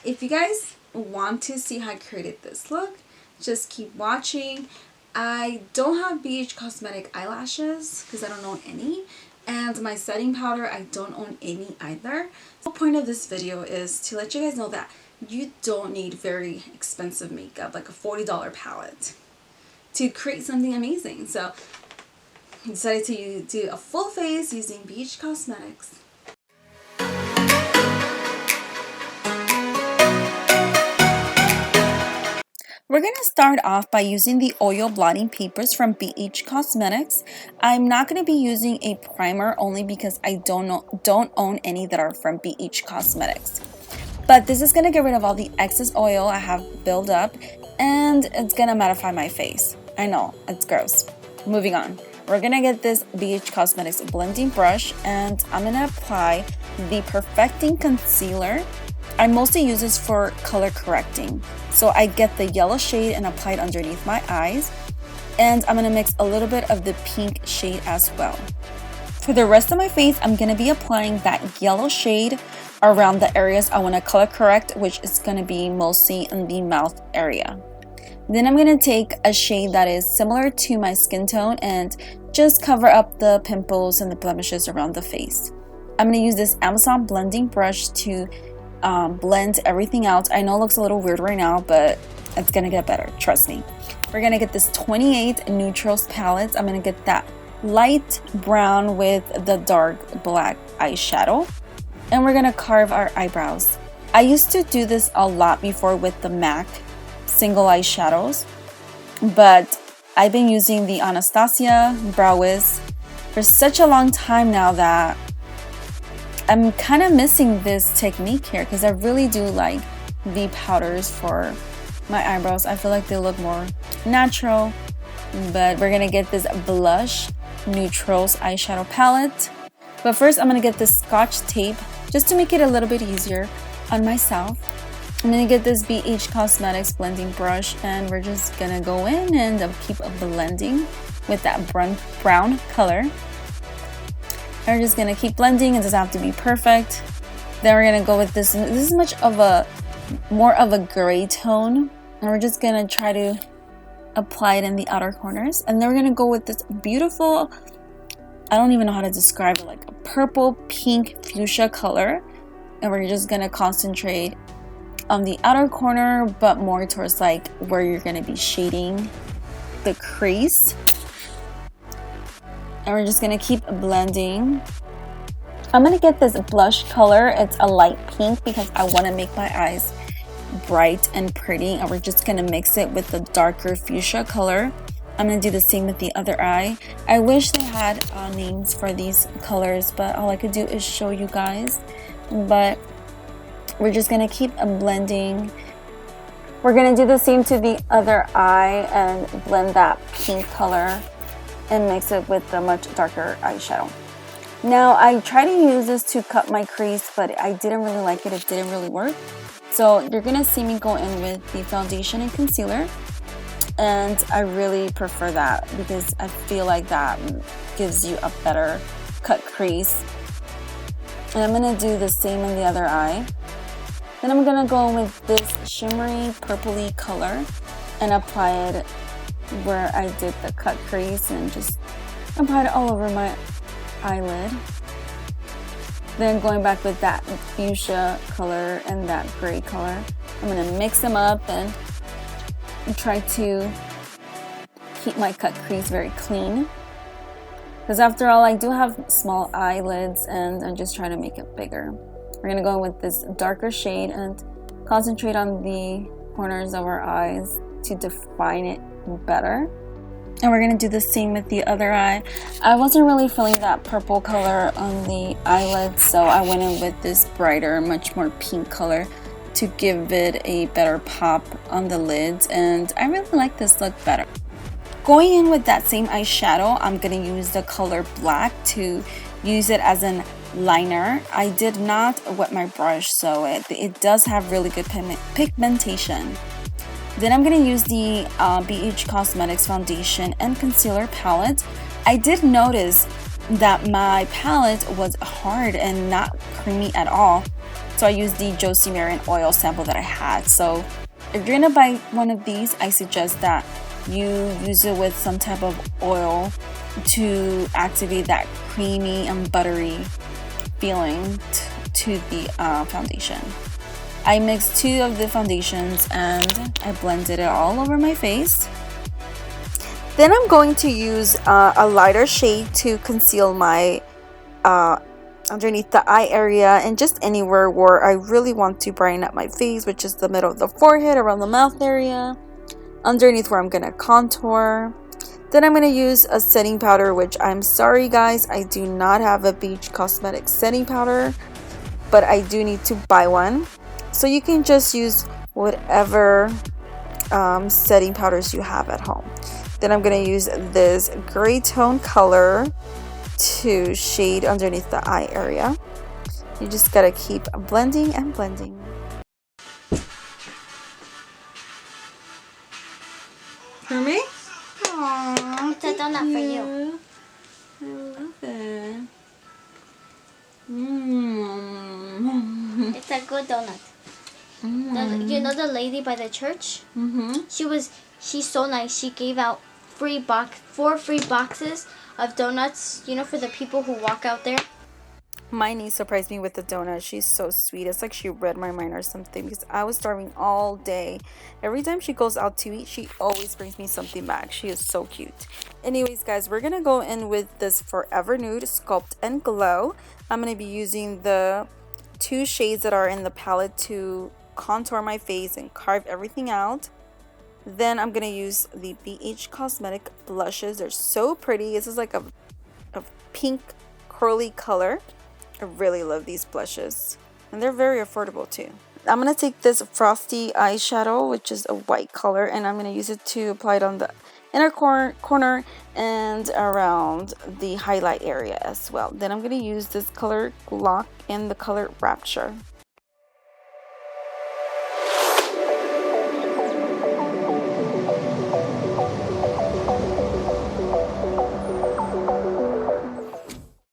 if you guys want to see how I created this look, just keep watching. I don't have BH Cosmetic eyelashes because I don't own any. And my setting powder, I don't own any either. The point of this video is to let you guys know that you don't need very expensive makeup, like a $40 palette, to create something amazing. So I decided to do a full face using BH Cosmetics. We're going to start off by using the oil blotting papers from BH Cosmetics. I'm not going to be using a primer only because I don't own any that are from BH Cosmetics. But this is going to get rid of all the excess oil I have built up, and it's going to mattify my face. I know, it's gross. Moving on. We're going to get this BH Cosmetics blending brush, and I'm going to apply the Perfecting Concealer. I mostly use this for color correcting. So I get the yellow shade and apply it underneath my eyes. And I'm going to mix a little bit of the pink shade as well. For the rest of my face, I'm going to be applying that yellow shade around the areas I want to color correct, which is going to be mostly in the mouth area. Then I'm going to take a shade that is similar to my skin tone and just cover up the pimples and the blemishes around the face. I'm going to use this Amazon blending brush to blend everything out. I know it looks a little weird right now, but it's gonna get better, trust me. We're gonna get this 28 Neutrals palette. I'm gonna get that light brown with the dark black eyeshadow, and we're gonna carve our eyebrows. I used to do this a lot before with the MAC single eyeshadows, but I've been using the Anastasia Brow Wiz for such a long time now that I'm kind of missing this technique here because I really do like the powders for my eyebrows. I feel like they look more natural. But we're gonna get this blush Neutrals eyeshadow palette. But first I'm gonna get this Scotch tape just to make it a little bit easier on myself. I'm gonna get this BH Cosmetics blending brush, and we're just gonna go in and keep blending with that brown color. We're just gonna keep blending. It doesn't have to be perfect. Then we're gonna go with this. This is more of a gray tone, and we're just gonna try to apply it in the outer corners. And then we're gonna go with this beautiful, I don't even know how to describe it, like a purple pink fuchsia color. And we're just gonna concentrate on the outer corner, but more towards like where you're gonna be shading the crease. And we're just gonna keep blending. I'm gonna get this blush color. It's a light pink because I want to make my eyes bright and pretty, and we're just gonna mix it with the darker fuchsia color. I'm gonna do the same with the other eye. I wish they had names for these colors, but all I could do is show you guys. But we're just gonna keep blending. We're gonna do the same to the other eye and blend that pink color and mix it with the much darker eyeshadow. Now I tried to use this to cut my crease, but I didn't really like it. It didn't really work. So you're gonna see me go in with the foundation and concealer, and I really prefer that because I feel like that gives you a better cut crease. And I'm gonna do the same in the other eye. Then I'm gonna go in with this shimmery purpley color and apply it where I did the cut crease and just apply it all over my eyelid. Then going back with that fuchsia color and that gray color, I'm gonna mix them up and try to keep my cut crease very clean, because after all I do have small eyelids and I'm just trying to make it bigger. We're gonna go in with this darker shade and concentrate on the corners of our eyes to define it better. And we're gonna do the same with the other eye. I wasn't really feeling that purple color on the eyelids, so I went in with this brighter, much more pink color to give it a better pop on the lids, and I really like this look better. Going in with that same eyeshadow, I'm gonna use the color black to use it as an liner. I did not wet my brush, so it does have really good pigmentation. Then I'm going to use the BH Cosmetics foundation and concealer palette. I did notice that my palette was hard and not creamy at all. So I used the Josie Marin oil sample that I had. So if you're gonna buy one of these, I suggest that you use it with some type of oil to activate that creamy and buttery feeling to the foundation. I mixed 2 of the foundations and I blended it all over my face. Then I'm going to use a lighter shade to conceal my underneath the eye area and just anywhere where I really want to brighten up my face, which is the middle of the forehead, around the mouth area, underneath where I'm gonna contour. Then I'm gonna use a setting powder, which I'm sorry guys, I do not have a Beach Cosmetics setting powder, but I do need to buy one. So you can just use whatever setting powders you have at home. Then I'm gonna use this gray tone color to shade underneath the eye area. You just gotta keep blending and blending. For me? Aww, it's a donut for you. I love it. It's a good donut. You know the lady by the church? She's so nice. She gave out 4 free boxes of donuts, you know, for the people who walk out there. My niece surprised me with the donut. She's so sweet. It's like she read my mind or something because I was starving all day. Every time she goes out to eat, she always brings me something back. She is so cute. Anyways, guys, we're gonna go in with this Forever Nude Sculpt and Glow. I'm gonna be using the 2 shades that are in the palette to contour my face and carve everything out. Then I'm gonna use the BH Cosmetic blushes. They're so pretty. This is like a pink curly color. I really love these blushes, and they're very affordable too. I'm gonna take this Frosty eyeshadow, which is a white color, and I'm gonna use it to apply it on the inner corner and around the highlight area as well. Then I'm gonna use this color Glock in the color Rapture.